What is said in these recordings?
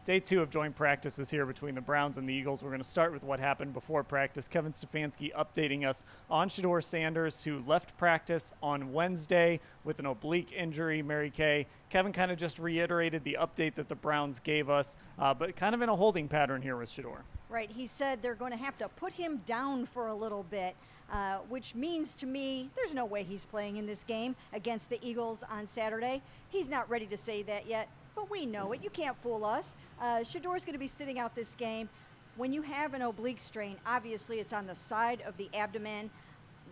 Day 2 of joint practices here between the Browns and the Eagles. We're going to start with what happened before practice. Kevin Stefanski updating us on Shedeur Sanders, who left practice on Wednesday with an oblique injury. Mary Kay, Kevin kind of just reiterated the update that the Browns gave us, but kind of in a holding pattern here with Shedeur. Right. He said they're going to have to put him down for a little bit, which means to me there's no way he's playing in this game against the Eagles on Saturday. He's not ready to say that yet, but we know it. You can't fool us. Shedeur's going to be sitting out this game. When you have an oblique strain, obviously it's on the side of the abdomen.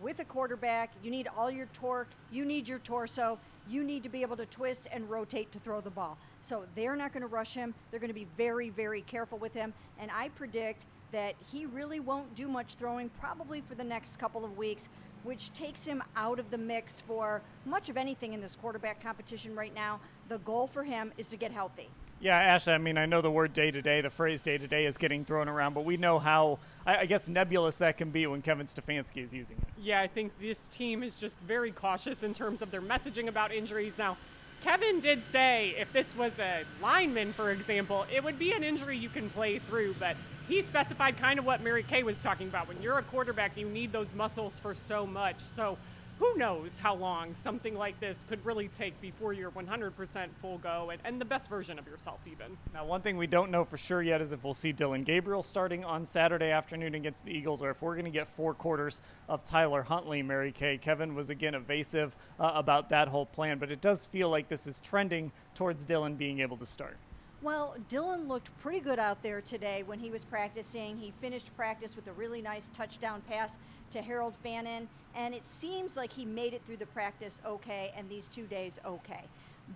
With a quarterback, you need all your torque. You need your torso. You need to be able to twist and rotate to throw the ball. So they're not going to rush him. They're going to be very, very careful with him. And I predict that he really won't do much throwing probably for the next couple of weeks, which takes him out of the mix for much of anything in this quarterback competition right now. The goal for him is to get healthy. Yeah, Ashley, I mean, I know the word day-to-day, the phrase day-to-day is getting thrown around, but we know how, I guess, nebulous that can be when Kevin Stefanski is using it. Yeah, I think this team is just very cautious in terms of their messaging about injuries. Now, Kevin did say if this was a lineman, for example, it would be an injury you can play through, but he specified kind of what Mary Kay was talking about. When you're a quarterback, you need those muscles for so much. So who knows how long something like this could really take before you're 100% full go and the best version of yourself even. Now, one thing we don't know for sure yet is if we'll see Dillon Gabriel starting on Saturday afternoon against the Eagles, or if we're going to get 4 quarters of Tyler Huntley. Mary Kay, Kevin was again evasive about that whole plan, but it does feel like this is trending towards Dillon being able to start. Well, Dillon looked pretty good out there today when he was practicing. He finished practice with a really nice touchdown pass to Harold Fannin, and it seems like he made it through the practice okay and these 2 days okay.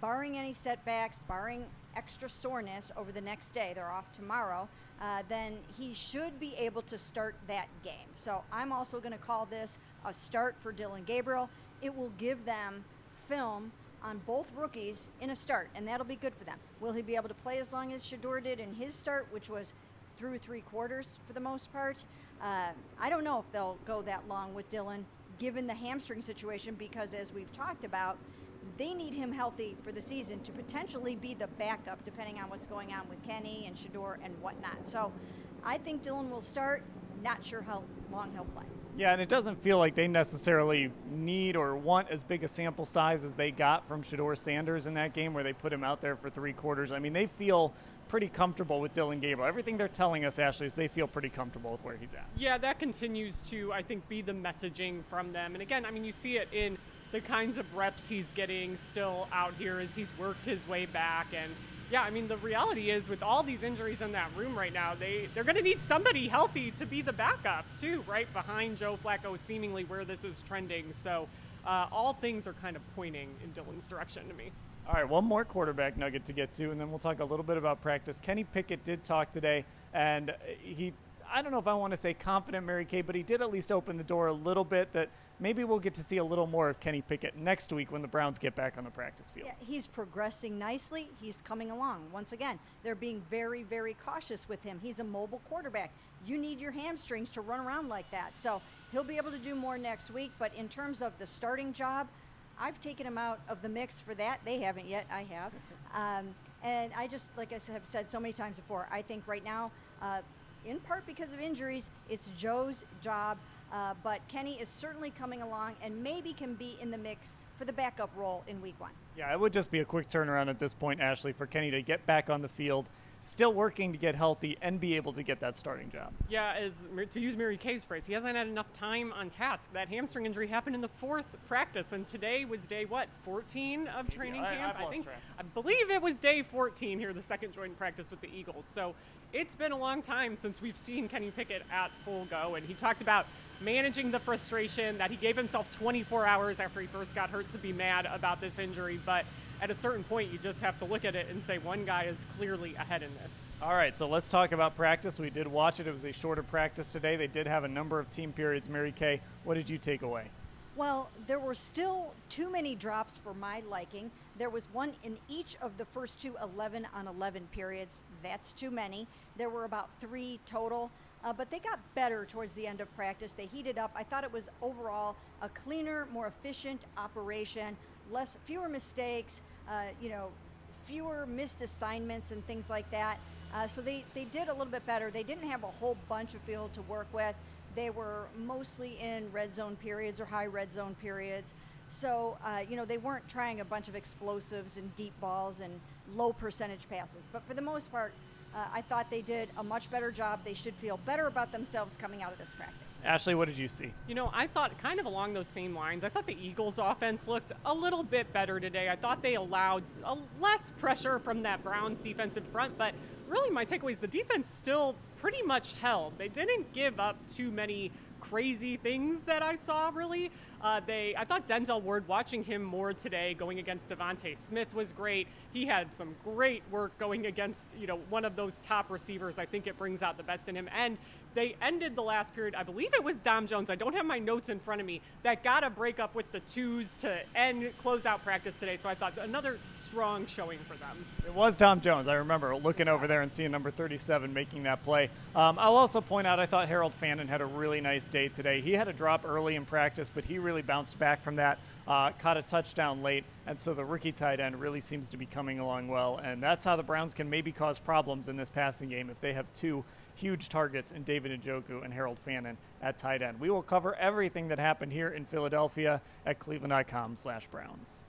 Barring any setbacks, barring extra soreness over the next day, they're off tomorrow, then he should be able to start that game. So I'm also going to call this a start for Dillon Gabriel. It will give them film on both rookies in a start, and that'll be good for them. Will he be able to play as long as Shedeur did in his start, which was through 3 quarters for the most part? I don't know if they'll go that long with Dillon, given the hamstring situation, because as we've talked about, they need him healthy for the season to potentially be the backup, depending on what's going on with Kenny and Shedeur and whatnot. So I think Dillon will start. Not sure how long he'll play. Yeah, and it doesn't feel like they necessarily need or want as big a sample size as they got from Shedeur Sanders in that game where they put him out there for 3 quarters. I mean, they feel pretty comfortable with Dillon Gabriel. Everything they're telling us, Ashley, is they feel pretty comfortable with where he's at. Yeah, that continues to, I think, be the messaging from them. And again, I mean, you see it in the kinds of reps he's getting still out here as he's worked his way back. And yeah, I mean, the reality is with all these injuries in that room right now, they're going to need somebody healthy to be the backup too, right behind Joe Flacco, seemingly where this is trending. So all things are kind of pointing in Dillon's direction to me. All right, one more quarterback nugget to get to, and then we'll talk a little bit about practice. Kenny Pickett did talk today, and I don't know if I want to say confident, Mary Kay, but he did at least open the door a little bit that maybe we'll get to see a little more of Kenny Pickett next week when the Browns get back on the practice field. Yeah, he's progressing nicely. He's coming along. Once again, they're being very, very cautious with him. He's a mobile quarterback. You need your hamstrings to run around like that. So he'll be able to do more next week. But in terms of the starting job, I've taken him out of the mix for that. They haven't yet. I have. And I just, like I have said so many times before, I think right now, in part because of injuries, it's Joe's job. But Kenny is certainly coming along and maybe can be in the mix for the backup role in week 1. Yeah, it would just be a quick turnaround at this point, Ashley, for Kenny to get back on the field, still working to get healthy and be able to get that starting job. Yeah, to use Mary Kay's phrase, he hasn't had enough time on task. That hamstring injury happened in the 4th practice, and today was day, 14 of training camp? I believe it was day 14 here, the second joint practice with the Eagles. So it's been a long time since we've seen Kenny Pickett at full go, and he talked about managing the frustration, that he gave himself 24 hours after he first got hurt to be mad about this injury, but at a certain point, you just have to look at it and say one guy is clearly ahead in this. All right, so let's talk about practice. We did watch it. It was a shorter practice today. They did have a number of team periods. Mary Kay, what did you take away? Well, there were still too many drops for my liking. There was one in each of the first 2 11-on-11 periods. That's too many. There were about 3 total. But they got better towards the end of practice. They heated up. I thought it was overall a cleaner, more efficient operation, fewer mistakes, fewer missed assignments and things like that. So they did a little bit better. They didn't have a whole bunch of field to work with. They were mostly in red zone periods or high red zone periods. So, they weren't trying a bunch of explosives and deep balls and low percentage passes. But for the most part, I thought they did a much better job. They should feel better about themselves coming out of this practice. Ashley, what did you see? I thought kind of along those same lines. I thought the Eagles' offense looked a little bit better today. I thought they allowed less pressure from that Browns defensive front, but really my takeaway is the defense still pretty much held. They didn't give up too many crazy things that I saw, really. I thought Denzel Ward, watching him more today going against Devontae Smith was great. He had some great work going against, one of those top receivers. I think it brings out the best in him. And they ended the last period, I believe it was Dom Jones, I don't have my notes in front of me, that got a break up with the twos to close out practice today. So I thought another strong showing for them. It was Tom Jones. I remember looking over there and seeing number 37 making that play. I'll also point out I thought Harold Fannin had a really nice day today. He had a drop early in practice, but he really bounced back from that, caught a touchdown late, and so the rookie tight end really seems to be coming along well, and that's how the Browns can maybe cause problems in this passing game if they have two huge targets in David Njoku and Harold Fannin at tight end. We will cover everything that happened here in Philadelphia at cleveland.com/Browns.